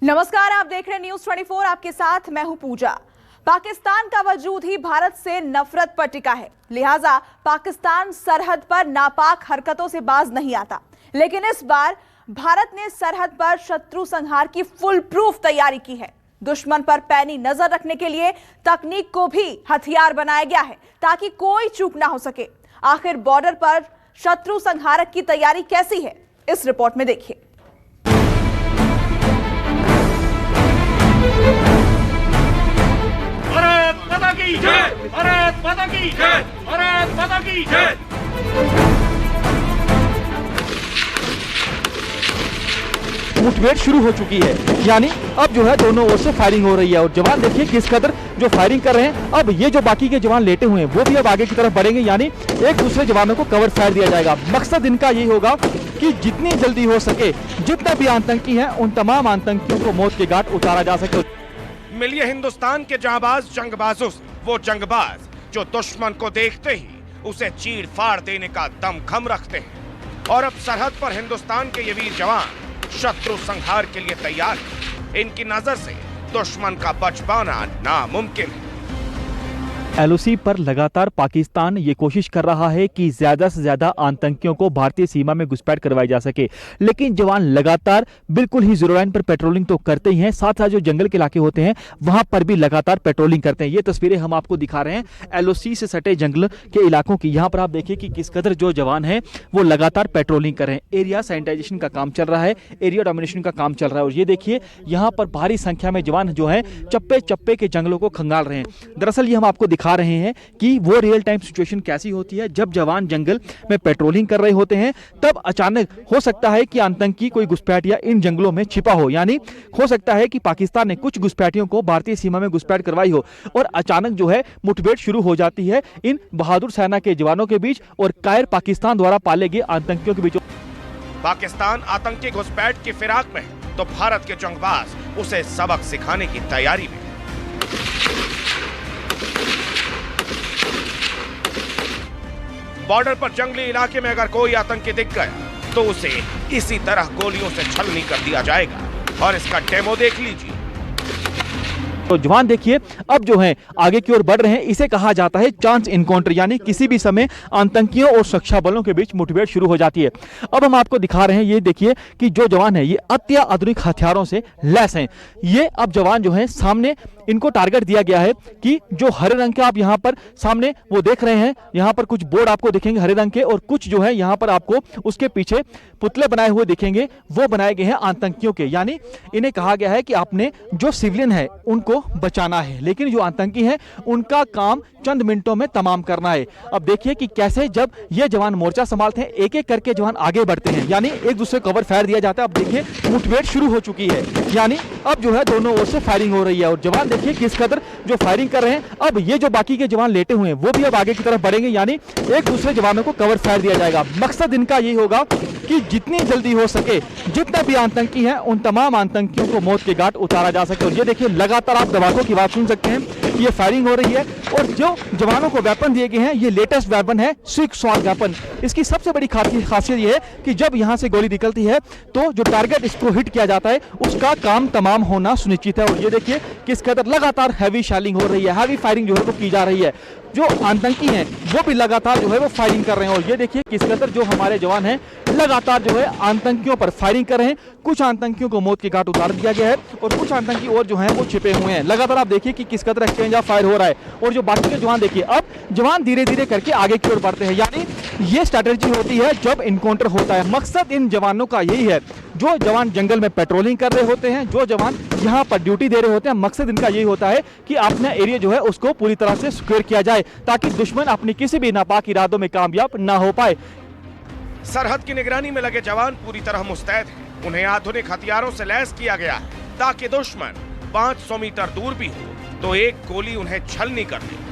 नमस्कार, आप देख रहे हैं न्यूज़ 24। आपके साथ मैं हूं पूजा। पाकिस्तान का वजूद ही भारत से नफरत पर टिका है, लिहाजा पाकिस्तान सरहद पर नापाक हरकतों से बाज नहीं आता। लेकिन इस बार भारत ने सरहद पर शत्रु संहार की फुल प्रूफ तैयारी की है। दुश्मन पर पैनी नजर रखने के लिए तकनीक को भी हथियार बनाया गया है ताकि कोई चूक ना हो सके। आखिर बॉर्डर पर शत्रु संहारक की तैयारी कैसी है, इस रिपोर्ट में देखिए। भारत माता की जय! भारत माता की जय! भारत माता की जय! मुठभेड़ शुरू हो चुकी है, यानी अब जो है दोनों ओर से फायरिंग हो रही है और जवान देखिए किस कदर जो फायरिंग कर रहे हैं। अब ये जो बाकी के जवान लेटे हुए हैं वो भी अब आगे की तरफ बढ़ेंगे, यानी एक दूसरे जवानों को कवर फायर दिया जाएगा। मकसद इनका यही होगा कि जितनी जल्दी हो सके जितने भी आतंकी हैं उन तमाम आतंकियों को मौत के घाट उतारा जा सके। मिलिए हिंदुस्तान के जांबाज जंगबाजों से, वो जंगबाज जो दुश्मन को देखते ही उसे चीर फाड़ देने का दमखम रखते हैं। और अब सरहद पर हिंदुस्तान के ये वीर जवान शत्रु संहार के लिए तैयार हैं। इनकी नजर से दुश्मन का बच पाना नामुमकिन है। एलओसी पर लगातार पाकिस्तान ये कोशिश कर रहा है कि ज्यादा से ज्यादा आतंकियों को भारतीय सीमा में घुसपैठ करवाई जा सके, लेकिन जवान लगातार बिल्कुल ही जीरो लाइन पर पेट्रोलिंग तो करते ही हैं, साथ साथ जो जंगल के इलाके होते हैं वहां पर भी लगातार पेट्रोलिंग करते हैं। ये तस्वीरें हम आपको दिखा रहे हैं एलओसी से सटे जंगल के इलाकों की। यहाँ पर आप देखिए कि किस कदर जो जवान है वो लगातार पेट्रोलिंग कर रहे हैं। एरिया सैनिटाइजेशन का काम चल रहा है, एरिया डोमिनेशन का काम चल रहा है। और ये देखिए यहाँ पर भारी संख्या में जवान जो है चप्पे चप्पे के जंगलों को खंगाल रहे हैं। दरअसल ये हम आपको दिखा रहे हैं कि वो रियल टाइम सिचुएशन कैसी होती है जब जवान जंगल में पेट्रोलिंग कर रहे होते हैं। तब अचानक हो सकता है कि आतंकी कोई घुसपैठिया इन जंगलों में छिपा हो, यानी हो सकता है कि पाकिस्तान ने कुछ घुसपैठियों को भारतीय सीमा में घुसपैठ करवाई हो और अचानक जो है मुठभेड़ शुरू हो जाती है इन बहादुर सेना के जवानों के बीच और कायर पाकिस्तान द्वारा पाले गए आतंकियों के बीच। पाकिस्तान आतंकी घुसपैठ की फिराक में तो भारत के जंगबाज उसे सबक सिखाने की तैयारी में। बॉर्डर पर जंगली इलाके में अगर कोई आतंकी दिख गया तो उसे इसी तरह गोलियों से छलनी कर दिया जाएगा और इसका डेमो देख लीजिए। तो जवान देखिए अब जो है आगे की ओर बढ़ रहे हैं। इसे कहा जाता है चांस इनकाउंटर, यानी किसी भी समय आतंकियों और सुरक्षा बलों के बीच मुठभेड़ शुरू हो जाती है। अब हम आपको दिखा रहे हैं, ये देखिए कि जो जवान है ये अत्याधुनिक हथियारों से लैस हैं। ये अब जवान जो है सामने इनको टारगेट दिया गया है कि जो हरे रंग के आप यहाँ पर सामने वो देख रहे हैं, यहाँ पर कुछ बोर्ड आपको दिखेंगे हरे रंग के और कुछ जो है यहाँ पर आपको उसके पीछे पुतले बनाए हुए दिखेंगे, वो बनाए गए हैं आतंकियों के। यानी इन्हें कहा गया है कि आपने जो सिविलियन है उनको बचाना है, लेकिन जो आतंकी हैं उनका काम चंद मिनटों में तमाम करना है। अब देखिए कि कैसे जब ये जवान मोर्चा संभालते हैं एक एक करके जवान आगे बढ़ते हैं, यानी एक दूसरे को कवर फायर दिया जाता है। अब देखिए मुठभेड़ शुरू हो चुकी है, यानी अब जो है दोनों ओर से फायरिंग हो रही है और जवान देखिए किस कदर जो फायरिंग कर रहे हैं। अब ये जो बाकी के जवान लेटे हुए हैं वो भी अब आगे की तरफ बढ़ेंगे, यानी एक दूसरे जवानों को कवर फायर दिया जाएगा। मकसद इनका यही होगा कि जितनी जल्दी हो सके जितने भी आतंकी हैं उन तमाम आतंकियों को मौत के घाट उतारा जा सके। और ये देखिए लगातार आप दबाकों की बात सुन सकते हैं, ये फायरिंग हो रही है और जो जवानों को वेपन दिए गए हैं ये लेटेस्ट वेपन है, स्विग स्वॉर्ड वेपन। इसकी सबसे बड़ी खासियत ये है कि जब यहां से गोली निकलती है तो जो टारगेट इसको हिट किया जाता है उसका काम तमाम होना सुनिश्चित है। और ये देखिए किस कदर लगातार हैवी शेलिंग हो रही है, हैवी फायरिंग जो है वो की जा रही है। जो आतंकी हैं वो भी लगातार जो है वो फायरिंग कर रहे हैं और ये देखिए किस कदर जो हमारे जवान हैं लगातार जो है आतंकियों पर फायरिंग कर रहे हैं। कुछ आतंकियों को मौत के घाट उतार दिया गया है और कुछ आतंकी और जो हैं वो छिपे हुए हैं। लगातार आप देखिए कि किस कदर एक्सचेंज ऑफ फायर हो रहा है और जो बाकी के जवान देखिए अब जवान धीरे धीरे करके आगे की ओर बढ़ते हैं, यानी ये स्ट्रैटेजी होती है जब इनकाउंटर होता है। मकसद इन जवानों का यही है, जो जवान जंगल में पेट्रोलिंग कर रहे होते हैं, जो जवान यहाँ पर ड्यूटी दे रहे होते हैं, मकसद इनका यही होता है कि अपना एरिया जो है उसको पूरी तरह से सिक्योर किया जाए ताकि दुश्मन अपनी किसी भी नापाक इरादों में कामयाब ना हो पाए। सरहद की निगरानी में लगे जवान पूरी तरह मुस्तैद हैं। उन्हें आधुनिक हथियारों से लैस किया गया है ताकि दुश्मन 500 मीटर दूर भी हो तो एक गोली उन्हें छलनी कर दे।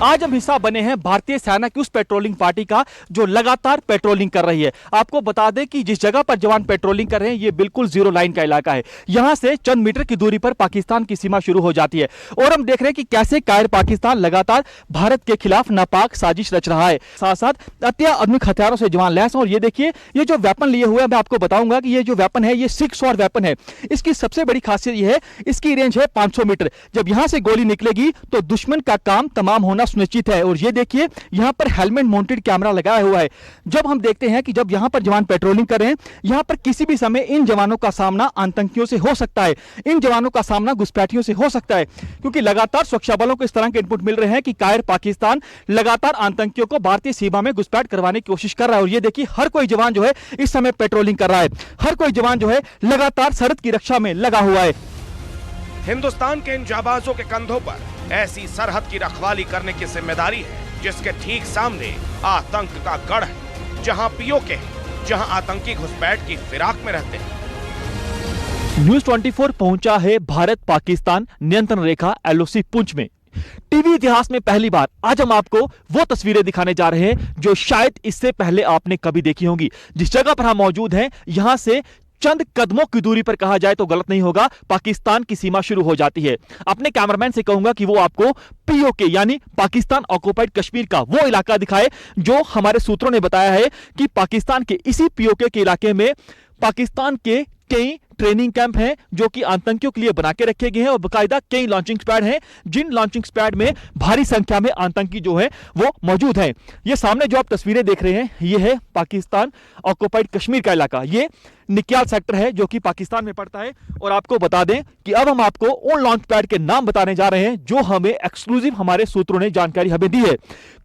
आज हम हिस्सा बने हैं भारतीय सेना की उस पेट्रोलिंग पार्टी का जो लगातार पेट्रोलिंग कर रही है। आपको बता दें कि जिस जगह पर जवान पेट्रोलिंग कर रहे हैं ये बिल्कुल जीरो लाइन का इलाका है। यहां से चंद मीटर की दूरी पर पाकिस्तान की सीमा शुरू हो जाती है और हम देख रहे हैं कि कैसे कायर पाकिस्तान लगातार भारत के खिलाफ नापाक साजिश रच रहा है। साथ साथ अत्याधुनिक हथियारों से जवान लैस हैं। और ये देखिए, ये जो वेपन लिए हुए हैं, मैं आपको बताऊंगा कि ये जो वेपन है ये 6 शॉट वेपन है। इसकी सबसे बड़ी खासियत ये है, इसकी रेंज है 500 मीटर। जब यहां से गोली निकलेगी तो दुश्मन का काम तमाम होना सुनिश्चित है। और ये देखिए, यहां पर हेलमेट माउंटेड कैमरा लगाया हुआ है। जब हम देखते हैं कि जब यहां पर जवान पेट्रोलिंग कर रहे हैं, यहां पर किसी भी समय इन जवानों का सामना आतंकियों से हो सकता है, इन जवानों का सामना घुसपैठियों से हो सकता है, क्योंकि लगातार सुरक्षा बलों को इस तरह के इनपुट मिल रहे हैं कि कायर पाकिस्तान लगातार आतंकियों को भारतीय सीमा में घुसपैठ करवाने की कोशिश कर रहा है। और ये देखिए, हर कोई जवान जो है इस समय पेट्रोलिंग कर रहा है, हर कोई जवान जो है लगातार सरहद की रक्षा में लगा हुआ है। हिंदुस्तान के इन जाबाजों के कंधों पर ऐसी सरहद की रखवाली करने की जिम्मेदारी है जिसके ठीक सामने आतंक का गढ़ है, जहां पीओके है, जहां आतंकी घुसपैठ की फिराक में रहते हैं। न्यूज 24 पहुंचा है भारत पाकिस्तान नियंत्रण रेखा LOC पुंछ में। टीवी इतिहास में पहली बार आज हम आपको वो तस्वीरें दिखाने जा रहे हैं जो शायद इससे पहले आपने कभी देखी होंगी। जिस जगह पर हम मौजूद हैं, यहां से चंद कदमों की दूरी पर कहा जाए तो गलत नहीं होगा, पाकिस्तान की सीमा शुरू हो जाती है। अपने कैमरामैन से कहूंगा कि वो आपको POK यानी पाकिस्तान ऑक्युपाइड कश्मीर का वो इलाका दिखाए जो हमारे सूत्रों ने बताया है कि पाकिस्तान के इसी POK के इलाके में पाकिस्तान के कई ट्रेनिंग कैंप हैं जो कि आतंकियों के लिए बना के रखे गए हैं और बाकायदा कई लॉन्चिंग पैड हैं, जिन लॉन्चिंग पैड में भारी संख्या में आतंकी जो है वो मौजूद हैं। ये सामने जो आप तस्वीरें देख रहे हैं, ये है पाकिस्तान ऑक्युपाइड कश्मीर का इलाका। ये निक्याल सेक्टर है जो कि पाकिस्तान में पड़ता है। और आपको बता दें कि अब हम आपको उन लॉन्च पैड के नाम बताने जा रहे हैं जो हमें एक्सक्लूसिव हमारे सूत्रों ने जानकारी हमें दी है।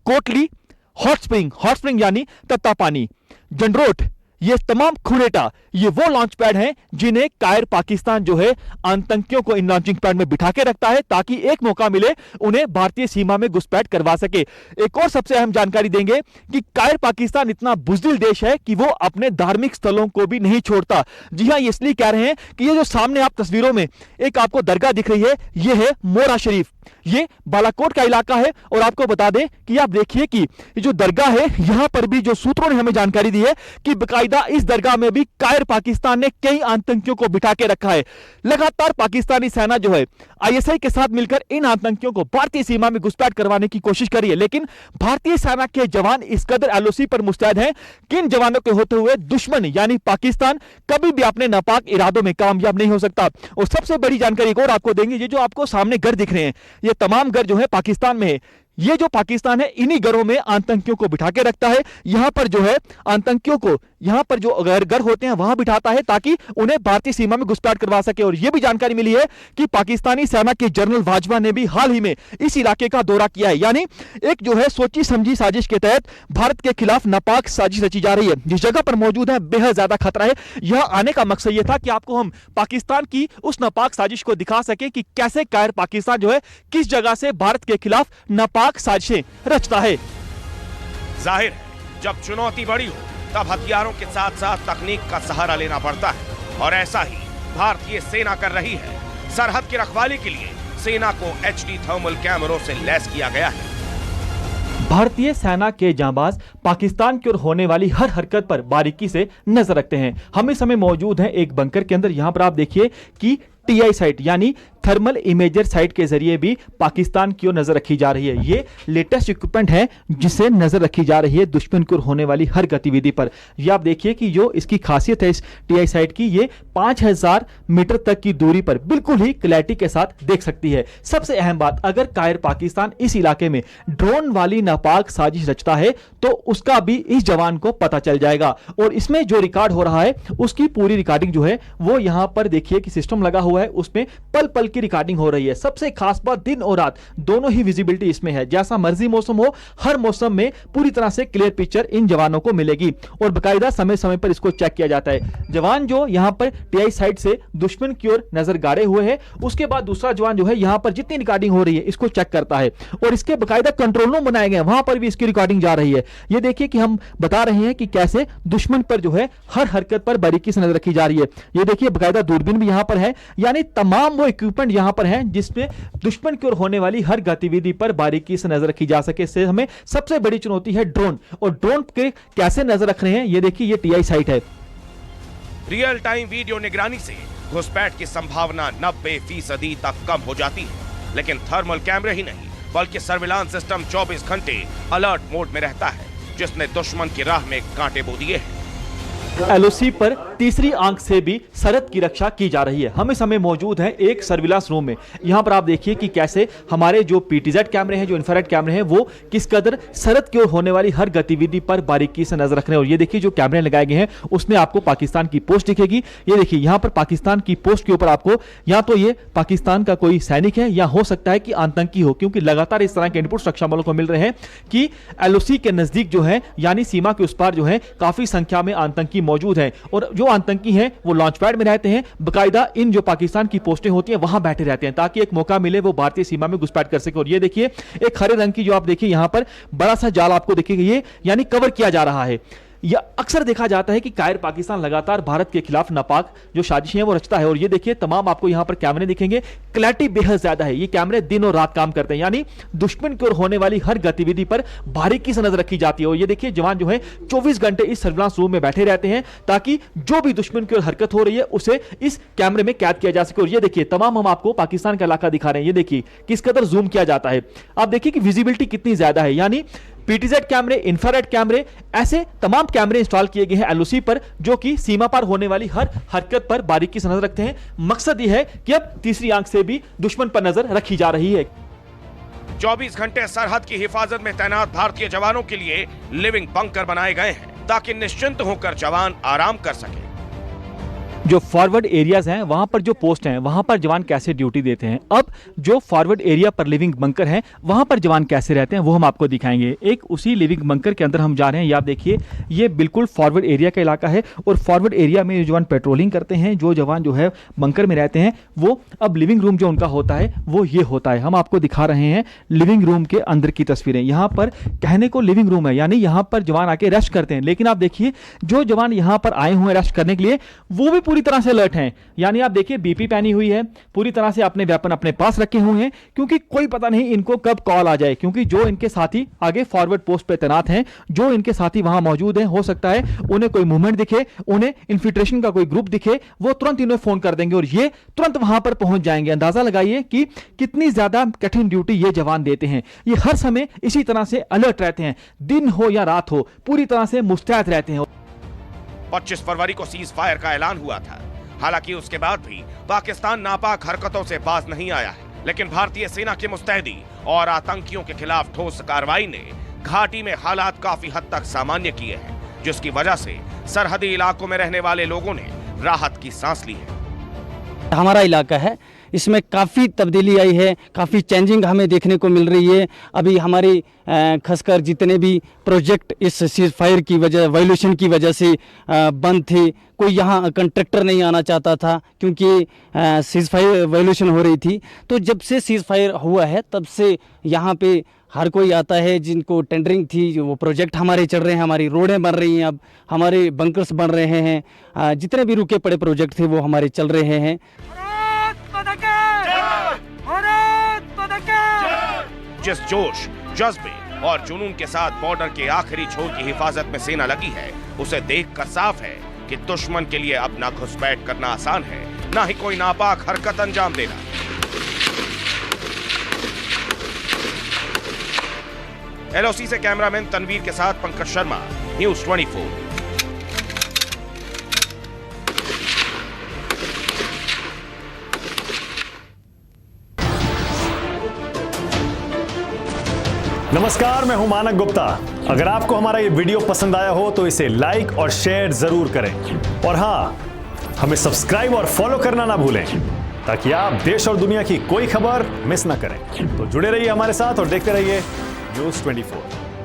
कोटली, हॉट स्प्रिंग यानी तत्ता पानी, जंडरोट, ये तमाम खुनेटा, ये वो लॉन्च पैड हैं जिन्हें कायर पाकिस्तान जो है आतंकियों को इन लॉन्चिंग पैड में बिठा के रखता है ताकि एक मौका मिले उन्हें भारतीय सीमा में घुसपैठ करवा सके। एक और सबसे अहम जानकारी देंगे कि कायर पाकिस्तान इतना बुज़दिल देश है कि वो अपने धार्मिक स्थलों को भी नहीं छोड़ता। जी हां, इसलिए कह रहे हैं कि ये जो सामने आप तस्वीरों में एक आपको दरगाह दिख रही है, ये है मोरा शरीफ, ये बालाकोट का इलाका है। और आपको बता दें कि आप देखिए कि ये जो दरगाह है, यहां पर भी जो सूत्रों ने हमें जानकारी दी है कि बाकायदा इस दरगाह में भी कायर पाकिस्तान ने कई आतंकियों को बिठा के रखा है। लगातार पाकिस्तानी सेना जो है ISI के साथ मिलकर इन आतंकियों को भारतीय सीमा में घुसपैठ करवाने की कोशिश करी है, लेकिन भारतीय सेना के जवान इस कदर LOC पर मुस्तैद हैं कि इन जवानों के होते हुए दुश्मन यानी पाकिस्तान कभी भी अपने नापाक इरादों में कामयाब नहीं हो सकता। और सबसे बड़ी जानकारी एक और आपको देंगे, ये जो आपको सामने घर दिख रहे हैं, ये तमाम घर जो है पाकिस्तान में है। ये जो पाकिस्तान है इन्हीं घरों में आतंकियों को बिठा के रखता है। यहां पर जो है आतंकियों को, यहां पर जो घर होते हैं वहां बिठाता है ताकि उन्हें भारतीय सीमा में घुसपैठ करवा सके। और यह भी जानकारी मिली है कि पाकिस्तानी सेना के जनरल बाजवा ने भी हाल ही में इस इलाके का दौरा किया है। यानी एक जो है सोची समझी साजिश के तहत भारत के खिलाफ नापाक साजिश रची जा रही है। जिस जगह पर मौजूद है बेहद ज्यादा खतरा है। यहां आने का मकसद यह था कि आपको हम पाकिस्तान की उस नापाक साजिश को दिखा सके कि कैसे कायर पाकिस्तान जो है किस जगह से भारत के खिलाफ नापाक साजिशें रचता है। जाहिर है, जब चुनौती बड़ी हो तब हथियारों के साथ साथ तकनीक का सहारा लेना पड़ता है, और ऐसा ही भारतीय सेना कर रही है। सरहद की रखवाली के लिए सेना को HD थर्मल कैमरों से लैस किया गया है। भारतीय सेना के जांबाज पाकिस्तान की ओर होने वाली हर हरकत पर बारीकी से नजर रखते हैं। हम इस समय मौजूद हैं एक बंकर के अंदर। यहां पर आप देखिए कि TI साइट यानी थर्मल इमेजर साइट के जरिए भी पाकिस्तान की ओर नजर रखी जा रही है। ये लेटेस्ट इक्विपमेंट है जिसे नजर रखी जा रही है दुश्मन की ओर होने वाली हर गतिविधि पर। ये आप देखिए कि जो इसकी खासियत है इस TI साइट की, ये 5000 मीटर तक की दूरी पर बिल्कुल ही क्लैरिटी के साथ देख सकती है। सबसे अहम बात, अगर कायर पाकिस्तान इस इलाके में ड्रोन वाली नापाक साजिश रचता है तो उसका भी इस जवान को पता चल जाएगा। और इसमें जो रिकॉर्ड हो रहा है उसकी पूरी रिकॉर्डिंग जो है वो यहां पर देखिए कि सिस्टम लगा हुआ है, उसमें पल पल की रिकॉर्डिंग हो रही है। सबसे खास बात, दिन और रात दोनों ही विजिबिलिटी इसमें है। जैसा मर्जी मौसम हो, हर मौसम में पूरी तरह से क्लियर पिक्चर इन जवानों को मिलेगी और बाकायदा समय समय पर इसको चेक किया जाता है। जवान जो यहां पर TI साइड से दुश्मन की ओर नजर गाड़े हुए हैं, उसके बाद दूसरा जवान जो है यहां पर जितनी रिकॉर्डिंग हो रही है इसको चेक करता है और इसके बाकायदा कंट्रोल रूम बनाए गए, वहां पर भी इसकी रिकॉर्डिंग जा रही है। ये देखिए कि हम बता रहे हैं कि कैसे दुश्मन पर जो है हर हरकत पर बारीकी से नजर रखी जा रही है। ये देखिए बाकायदा दूरबीन भी यहां पर है। यानी तमाम वो इक्विपमेंट यहां पर हैं जिसमें दुश्मन की ओर होने वाली हर गतिविधि पर बारीकी से नजर रखी जा सके। इससे हमें सबसे बड़ी चुनौती है ड्रोन, और ड्रोन के कैसे नजर रख रहे हैं ये देखिए, ये TI साइट है। रियल टाइम वीडियो निगरानी से घुसपैठ की संभावना 90% तक कम हो जाती है, लेकिन थर्मल कैमरे ही नहीं बल्कि सर्विलांस सिस्टम 24 घंटे अलर्ट मोड में रहता है, जिसने दुश्मन की राह में कांटे बो दिए हैं। LOC पर तीसरी आंख से भी सरहद की रक्षा की जा रही है। हम इस समय मौजूद हैं एक सर्विलांस रूम में। यहां पर आप देखिए कि कैसे हमारे जो PTZ कैमरे हैं, जो इंफ्रारेड कैमरे हैं, वो किस कदर सरहद की ओर होने वाली हर गतिविधि पर बारीकी से नजर रख रहे हैं। और ये देखिए जो कैमरे लगाए गए हैं उसमें आपको पाकिस्तान की पोस्ट दिखेगी। ये देखिए यहां पर पाकिस्तान की पोस्ट के ऊपर आपको या तो ये पाकिस्तान का कोई सैनिक है या हो सकता है कि आतंकी हो, क्योंकि लगातार इस तरह के इनपुट सुरक्षा बलों को मिल रहे हैं कि LOC के नजदीक जो है यानी सीमा के उस पार जो है काफी संख्या में आतंकी मौजूद हैं, और जो आतंकी हैं वो लॉन्च पैड में रहते हैं, बकायदा इन जो पाकिस्तान की पोस्टें होती हैं वहां बैठे रहते हैं ताकि एक मौका मिले वो भारतीय सीमा में घुसपैठ कर सके। और ये देखिए एक हरे रंग की जो आप देखिए यहां पर बड़ा सा जाल आपको दिखेगा, ये यानी कवर किया जा रहा है। या अक्सर देखा जाता है कि कायर पाकिस्तान लगातार भारत के खिलाफ नापाक जो साजिशें हैं वो रचता है। और ये देखिए तमाम आपको यहां पर कैमरे दिखेंगे, क्लैरिटी बेहद ज्यादा है। ये कैमरे दिन और रात काम करते हैं, यानी दुश्मन की ओर होने वाली हर गतिविधि पर बारीकी से नजर रखी जाती है। और ये देखिए जवान जो है 24 घंटे इस सर्विलांस रूम में बैठे रहते हैं ताकि जो भी दुश्मन की ओर हरकत हो रही है उसे इस कैमरे में कैद किया जा सके। और ये देखिए तमाम हम आपको पाकिस्तान का इलाका दिखा रहे हैं। ये देखिए किस कदर जूम किया जाता है, आप देखिए कि विजिबिलिटी कितनी ज्यादा है। यानी PTZ कैमरे, इंफ्रारेड कैमरे, ऐसे तमाम कैमरे इंस्टॉल किए गए हैं LOC पर जो कि सीमा पार होने वाली हर हरकत पर बारीकी से नजर रखते हैं। मकसद यह है कि अब तीसरी आंख से भी दुश्मन पर नजर रखी जा रही है। 24 घंटे सरहद की हिफाजत में तैनात भारतीय जवानों के लिए लिविंग बंकर बनाए गए हैं ताकि निश्चिंत होकर जवान आराम कर सके। जो फॉरवर्ड एरियाज हैं वहां पर जो पोस्ट हैं वहां पर जवान कैसे ड्यूटी देते हैं, अब जो फॉरवर्ड एरिया पर लिविंग बंकर हैं वहां पर जवान कैसे रहते हैं वो हम आपको दिखाएंगे। एक उसी लिविंग बंकर के अंदर हम जा रहे हैं। ये आप देखिए ये बिल्कुल फॉरवर्ड एरिया का इलाका है, और फॉरवर्ड एरिया में जो जवान पेट्रोलिंग करते हैं, जो जवान जो है बंकर में रहते हैं, वो अब लिविंग रूम जो उनका होता है वो ये होता है। हम आपको दिखा रहे हैं लिविंग रूम के अंदर की तस्वीरें। यहाँ पर कहने को लिविंग रूम है, यानी यहाँ पर जवान आके रेस्ट करते हैं, लेकिन आप देखिए जो जवान यहाँ पर आए हुए रेस्ट करने के लिए वो भी पूरी तरह से अलर्ट हैं। यानी आप देखिए BP पहनी हुई है, पूरी तरह से अपने वेपन अपने पास रखे हुए हैं, क्योंकि कोई पता नहीं इनको कब कॉल आ जाए। क्योंकि जो इनके साथी आगे फॉरवर्ड पोस्ट पे तैनात हैं, जो इनके साथी वहां मौजूद हैं, हो सकता है उन्हें कोई मूवमेंट दिखे, उन्हें इन्फिल्ट्रेशन का कोई ग्रुप दिखे, वो तुरंत इन्हें फोन कर देंगे और ये तुरंत वहां पर पहुंच जाएंगे। अंदाजा लगाइए कि कितनी ज्यादा कठिन ड्यूटी ये जवान देते हैं। ये हर समय इसी तरह से अलर्ट रहते हैं, दिन हो या रात हो, पूरी तरह से मुस्तैद रहते हैं। 25 फरवरी को सीज फायर का ऐलान हुआ था। हालांकि उसके बाद भी पाकिस्तान नापाक हरकतों से बाज नहीं आया है, लेकिन भारतीय सेना की मुस्तैदी और आतंकियों के खिलाफ ठोस कार्रवाई ने घाटी में हालात काफी हद तक सामान्य किए हैं, जिसकी वजह से सरहदी इलाकों में रहने वाले लोगों ने राहत की सांस ली है। हमारा इलाका है, इसमें काफ़ी तब्दीली आई है, काफ़ी चेंजिंग हमें देखने को मिल रही है। अभी हमारी खासकर जितने भी प्रोजेक्ट इस सीज फायर की वजह, वायलेशन की वजह से बंद थे, कोई यहाँ कंट्रैक्टर नहीं आना चाहता था क्योंकि सीज फायर वायलेशन हो रही थी। तो जब से सीज फायर हुआ है तब से यहाँ पे हर कोई आता है जिनको टेंडरिंग थी, जो वो प्रोजेक्ट हमारे चल रहे हैं, हमारी रोडें बन रही हैं, अब हमारे बंकर्स बन रहे हैं, जितने भी रुके पड़े प्रोजेक्ट थे वो हमारे चल रहे हैं। जिस जोश, जज्बे और जुनून के साथ बॉर्डर के आखिरी छोर की हिफाजत में सेना लगी है, उसे देखकर साफ है कि दुश्मन के लिए अब ना घुसपैठ करना आसान है, ना ही कोई नापाक हरकत अंजाम देना। LOC से कैमरामैन तनवीर के साथ पंकज शर्मा, न्यूज़ 24। नमस्कार, मैं हूं मानक गुप्ता। अगर आपको हमारा ये वीडियो पसंद आया हो तो इसे लाइक और शेयर जरूर करें, और हां, हमें सब्सक्राइब और फॉलो करना ना भूलें ताकि आप देश और दुनिया की कोई खबर मिस ना करें। तो जुड़े रहिए हमारे साथ और देखते रहिए न्यूज़ 24।